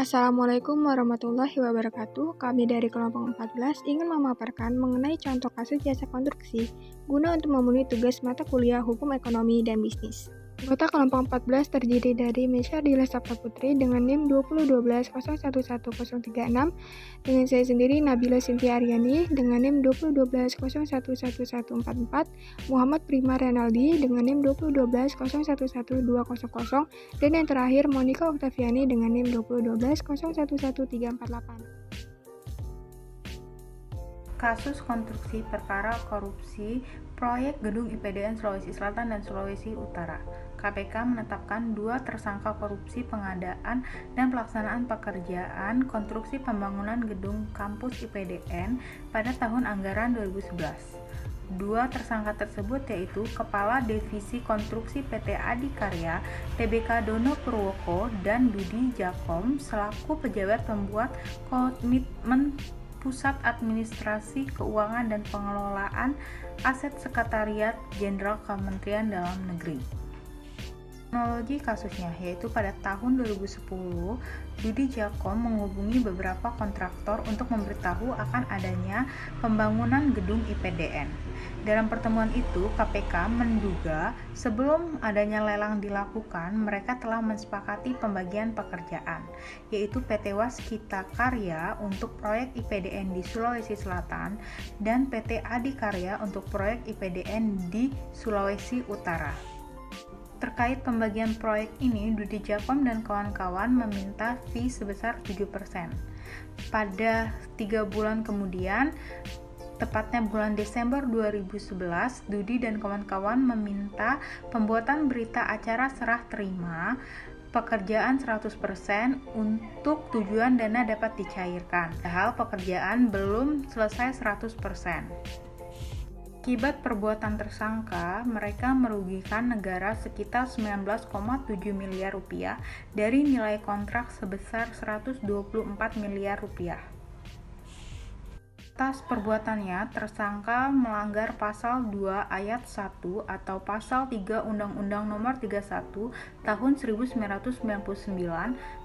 Assalamualaikum warahmatullahi wabarakatuh. Kami dari kelompok 14 ingin memaparkan mengenai contoh kasus jasa konstruksi guna untuk memenuhi tugas mata kuliah Hukum Ekonomi dan Bisnis. Anggota kelompok 14 terdiri dari Mesya Dila Sapta Putri dengan NIM 20120111036, dengan saya sendiri Nabila Cynthia Aryani dengan NIM 201111144, Muhammad Prima Renaldi dengan NIM 201201200, dan yang terakhir Monica Oktaviani dengan NIM 201201348. Kasus konstruksi perkara korupsi proyek gedung IPDN Sulawesi Selatan dan Sulawesi Utara. KPK menetapkan 2 tersangka korupsi pengadaan dan pelaksanaan pekerjaan konstruksi pembangunan gedung kampus IPDN pada tahun anggaran 2011. 2 tersangka tersebut yaitu Kepala Divisi Konstruksi PT Adikarya Tbk Dono Purwoko dan Dudi Jakom selaku pejabat pembuat komitmen Pusat Administrasi Keuangan dan Pengelolaan Aset Sekretariat Jenderal Kementerian Dalam Negeri. Kronologi kasusnya yaitu pada tahun 2010, Dudi Jakom menghubungi beberapa kontraktor untuk memberitahu akan adanya pembangunan gedung IPDN. Dalam pertemuan itu, KPK menduga sebelum adanya lelang dilakukan, mereka telah mensepakati pembagian pekerjaan, yaitu PT Waskita Karya untuk proyek IPDN di Sulawesi Selatan dan PT Adikarya untuk proyek IPDN di Sulawesi Utara. Terkait pembagian proyek ini, Dudi Jakom dan kawan-kawan meminta fee sebesar 7%. Pada 3 bulan kemudian, tepatnya bulan Desember 2011, Dudi dan kawan-kawan meminta pembuatan berita acara serah terima pekerjaan 100% untuk tujuan dana dapat dicairkan. Padahal pekerjaan belum selesai 100%. Akibat perbuatan tersangka, mereka merugikan negara sekitar 19,7 miliar rupiah dari nilai kontrak sebesar 124 miliar rupiah. Atas perbuatannya, tersangka melanggar Pasal 2 Ayat 1 atau Pasal 3 Undang-Undang Nomor 31 Tahun 1999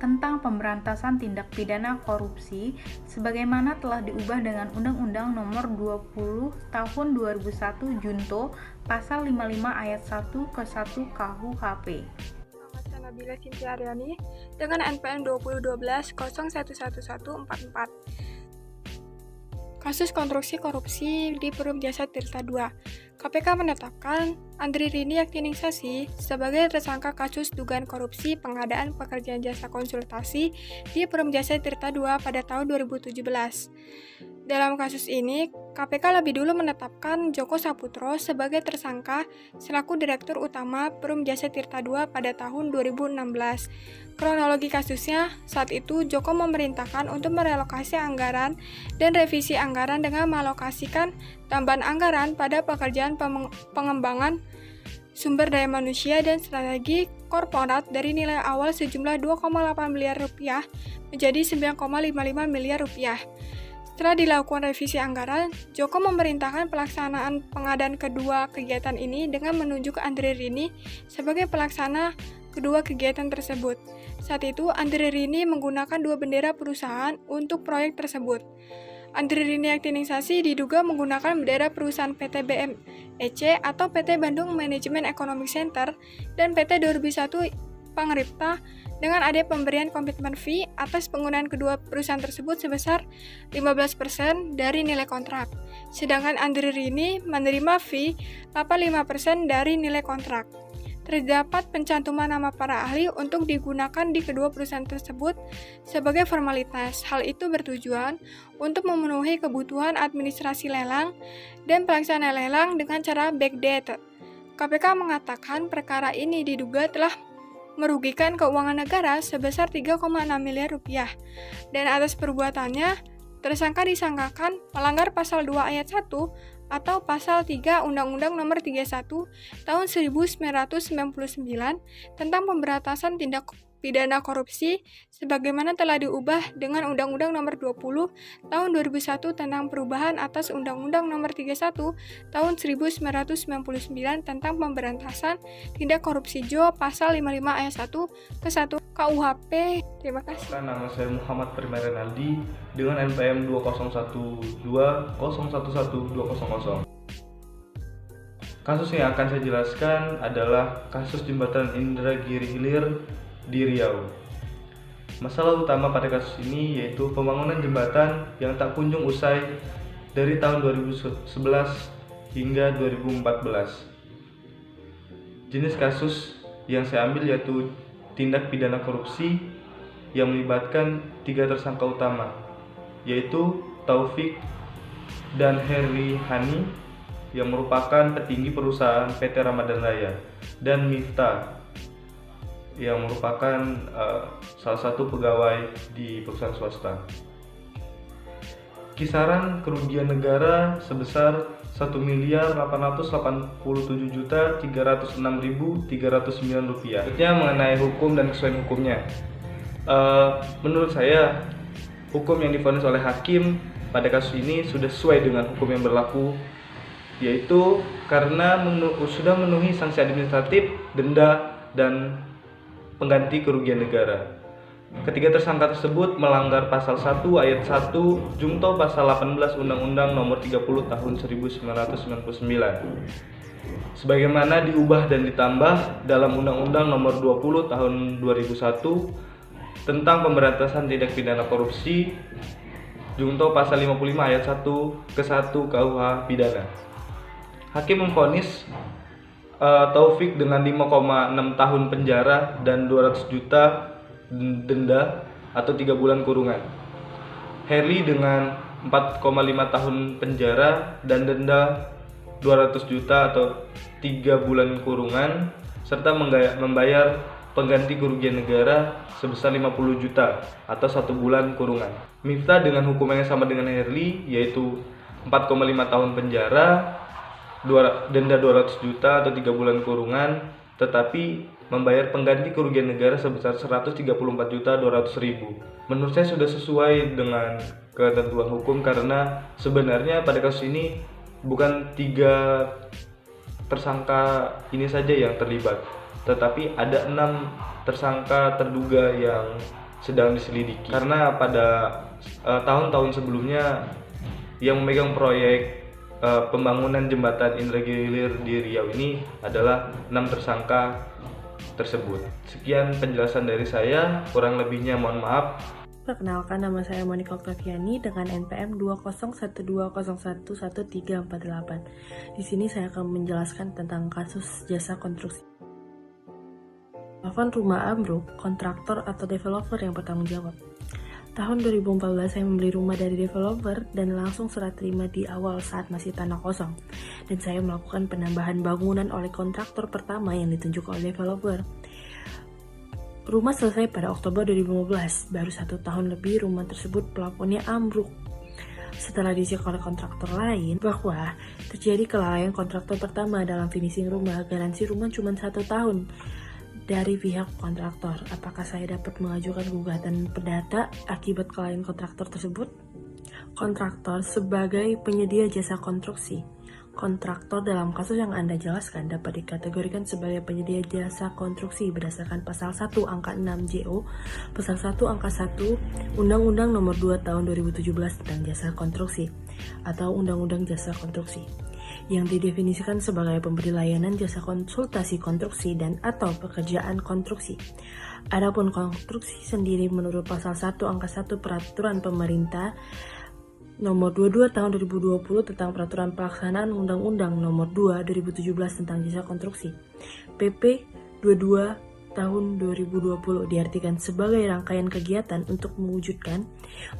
tentang pemberantasan tindak pidana korupsi sebagaimana telah diubah dengan Undang-Undang Nomor 20 Tahun 2001 Junto Pasal 55 Ayat 1 ke 1 KUHP. Nabila Cynthia Aryani dengan NPM 2012-011144. Kasus konstruksi korupsi di Perum Jasa Tirta II. KPK menetapkan Andri Rini Yaktiningsasi sebagai tersangka kasus dugaan korupsi pengadaan pekerjaan jasa konsultasi di Perum Jasa Tirta II pada tahun 2017. Dalam kasus ini, KPK lebih dulu menetapkan Joko Saputro sebagai tersangka selaku Direktur Utama Perum Jasa Tirta II pada tahun 2016. Kronologi kasusnya, saat itu Joko memerintahkan untuk merelokasi anggaran dan revisi anggaran dengan mengalokasikan tambahan anggaran pada pekerjaan pengembangan sumber daya manusia dan strategi korporat dari nilai awal sejumlah 2,8 miliar rupiah menjadi 9,55 miliar rupiah. Setelah dilakukan revisi anggaran, Joko memerintahkan pelaksanaan pengadaan kedua kegiatan ini dengan menunjuk Andri Rini sebagai pelaksana kedua kegiatan tersebut. Saat itu, Andri Rini menggunakan 2 bendera perusahaan untuk proyek tersebut. Andri Rini Yaktiningsasi diduga menggunakan bendera perusahaan PT BMEC atau PT Bandung Management Economic Center dan PT 2001 Pangripta dengan ada pemberian komitmen fee atas penggunaan kedua perusahaan tersebut sebesar 15% dari nilai kontrak. Sedangkan Andri Rini menerima fee 85% dari nilai kontrak. Terdapat pencantuman nama para ahli untuk digunakan di kedua perusahaan tersebut sebagai formalitas. Hal itu bertujuan untuk memenuhi kebutuhan administrasi lelang dan pelaksanaan lelang dengan cara backdated. KPK mengatakan perkara ini diduga telah merugikan keuangan negara sebesar 3,6 miliar rupiah. Dan atas perbuatannya, tersangka disangkakan melanggar Pasal 2 Ayat 1 atau Pasal 3 Undang-Undang Nomor 31 Tahun 1999 tentang pemberantasan tindak pidana korupsi sebagaimana telah diubah dengan Undang-Undang Nomor 20 Tahun 2001 tentang perubahan atas Undang-Undang Nomor 31 Tahun 1999 tentang pemberantasan tindak korupsi Jo Pasal 55 Ayat 1 ke 1 KUHP. Terima kasih. Nama saya Muhammad Prima Renaldi dengan NPM 2012011200. Kasus yang akan saya jelaskan adalah kasus jembatan Indragiri Hilir di Riau. Masalah utama pada kasus ini yaitu pembangunan jembatan yang tak kunjung usai dari tahun 2011 hingga 2014. Jenis kasus yang saya ambil yaitu tindak pidana korupsi yang melibatkan 3 tersangka utama, yaitu Taufik dan Heri Hani yang merupakan petinggi perusahaan PT Ramadan Raya, dan Miftah yang merupakan salah satu pegawai di perusahaan swasta. Kisaran kerugian negara sebesar Rp1.887.306.309. Selanjutnya mengenai hukum dan kesesuaian hukumnya. Menurut saya, hukum yang divonis oleh hakim pada kasus ini sudah sesuai dengan hukum yang berlaku, yaitu karena sudah memenuhi sanksi administratif, denda, dan pengganti kerugian negara. Ketiga tersangka tersebut melanggar pasal 1 ayat 1 Junto pasal 18 Undang-Undang Nomor 30 Tahun 1999 sebagaimana diubah dan ditambah dalam Undang-Undang Nomor 20 Tahun 2001 tentang pemberantasan tindak pidana korupsi Junto pasal 55 ayat 1 ke 1 KUH pidana. Hakim memvonis Taufik dengan 5,6 tahun penjara dan 200 juta denda atau 3 bulan kurungan. Heri dengan 4,5 tahun penjara dan denda 200 juta atau 3 bulan kurungan serta membayar pengganti kerugian negara sebesar 50 juta atau 1 bulan kurungan. Miftah dengan hukuman yang sama dengan Heri, yaitu 4,5 tahun penjara, denda 200 juta atau 3 bulan kurungan, tetapi membayar pengganti kerugian negara sebesar 134.200.000. Menurut saya sudah sesuai dengan ketentuan hukum karena sebenarnya pada kasus ini bukan 3 tersangka ini saja yang terlibat, tetapi ada 6 tersangka terduga yang sedang diselidiki. Karena pada tahun-tahun sebelumnya yang memegang proyek pembangunan jembatan Indragiri Hilir di Riau ini adalah 6 tersangka tersebut. Sekian penjelasan dari saya, kurang lebihnya mohon maaf. Perkenalkan, nama saya Monika Oktaviani dengan NPM 201201201348. Di sini saya akan menjelaskan tentang kasus jasa konstruksi. Plafon rumah ambruk, kontraktor atau developer yang bertanggung jawab. Tahun 2014 saya membeli rumah dari developer dan langsung serah terima di awal saat masih tanah kosong. Dan saya melakukan penambahan bangunan oleh kontraktor pertama yang ditunjuk oleh developer. Rumah selesai pada Oktober 2015, baru 1 tahun lebih rumah tersebut plafonnya ambruk. Setelah dicek oleh kontraktor lain bahwa terjadi kelalaian kontraktor pertama dalam finishing rumah, garansi rumah cuma 1 tahun. Dari pihak kontraktor, apakah saya dapat mengajukan gugatan perdata akibat kelalaian kontraktor tersebut? Kontraktor sebagai penyedia jasa konstruksi. Kontraktor dalam kasus yang Anda jelaskan dapat dikategorikan sebagai penyedia jasa konstruksi berdasarkan pasal 1 angka 6 JO, pasal 1 angka 1 Undang-Undang Nomor 2 Tahun 2017 tentang jasa konstruksi atau Undang-Undang Jasa Konstruksi, yang didefinisikan sebagai pemberi layanan jasa konsultasi konstruksi dan atau pekerjaan konstruksi. Adapun konstruksi sendiri menurut pasal 1 angka 1 Peraturan Pemerintah Nomor 22 Tahun 2020 tentang Peraturan Pelaksanaan Undang-Undang Nomor 2 2017 tentang Jasa Konstruksi, PP 22 Tahun 2020 diartikan sebagai rangkaian kegiatan untuk mewujudkan,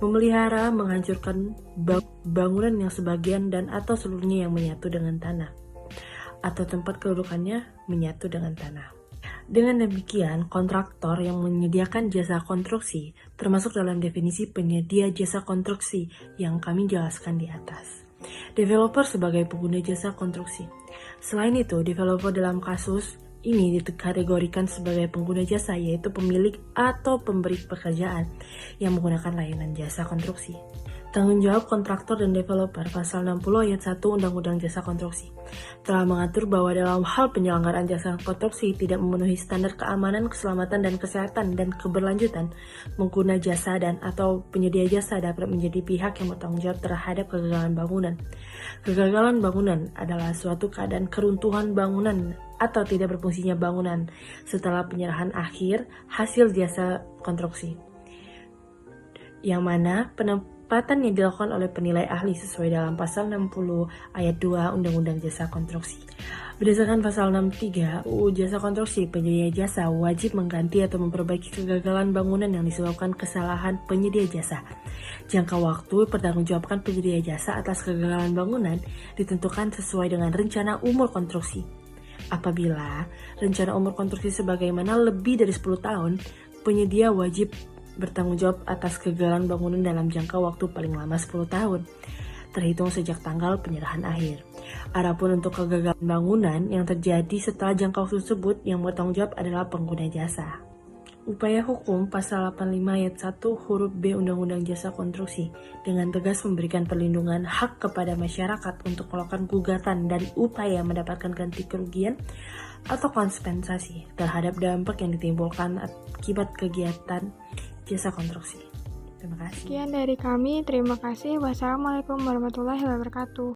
memelihara, menghancurkan bangunan yang sebagian dan atau seluruhnya yang menyatu dengan tanah atau tempat kedudukannya menyatu dengan tanah. Dengan demikian, kontraktor yang menyediakan jasa konstruksi termasuk dalam definisi penyedia jasa konstruksi yang kami jelaskan di atas. Developer sebagai pengguna jasa konstruksi. Selain itu, developer dalam kasus ini dikategorikan sebagai pengguna jasa, yaitu pemilik atau pemberi pekerjaan yang menggunakan layanan jasa konstruksi. Tanggung jawab kontraktor dan developer pasal 60 ayat 1 Undang-Undang Jasa Konstruksi telah mengatur bahwa dalam hal penyelenggaraan jasa konstruksi tidak memenuhi standar keamanan, keselamatan, dan kesehatan dan keberlanjutan, pengguna jasa dan atau penyedia jasa dapat menjadi pihak yang bertanggung jawab terhadap kegagalan bangunan. Kegagalan bangunan adalah suatu keadaan keruntuhan bangunan atau tidak berfungsinya bangunan setelah penyerahan akhir hasil jasa konstruksi, yang mana penempatan yang dilakukan oleh penilai ahli sesuai dalam pasal 60 ayat 2 Undang-Undang Jasa Konstruksi. Berdasarkan pasal 63 UU Jasa Konstruksi, penyedia jasa wajib mengganti atau memperbaiki kegagalan bangunan yang disebabkan kesalahan penyedia jasa. Jangka waktu pertanggungjawabkan penyedia jasa atas kegagalan bangunan ditentukan sesuai dengan rencana umur konstruksi. Apabila rencana umur konstruksi sebagaimana lebih dari 10 tahun, penyedia wajib bertanggung jawab atas kegagalan bangunan dalam jangka waktu paling lama 10 tahun, terhitung sejak tanggal penyerahan akhir. Adapun untuk kegagalan bangunan yang terjadi setelah jangka waktu tersebut, yang bertanggung jawab adalah pengguna jasa. Upaya hukum pasal 85 ayat 1 huruf B Undang-Undang Jasa Konstruksi dengan tegas memberikan perlindungan hak kepada masyarakat untuk melakukan gugatan dan upaya mendapatkan ganti kerugian atau kompensasi terhadap dampak yang ditimbulkan akibat kegiatan jasa konstruksi. Terima kasih. Sekian dari kami, terima kasih. Wassalamualaikum warahmatullahi wabarakatuh.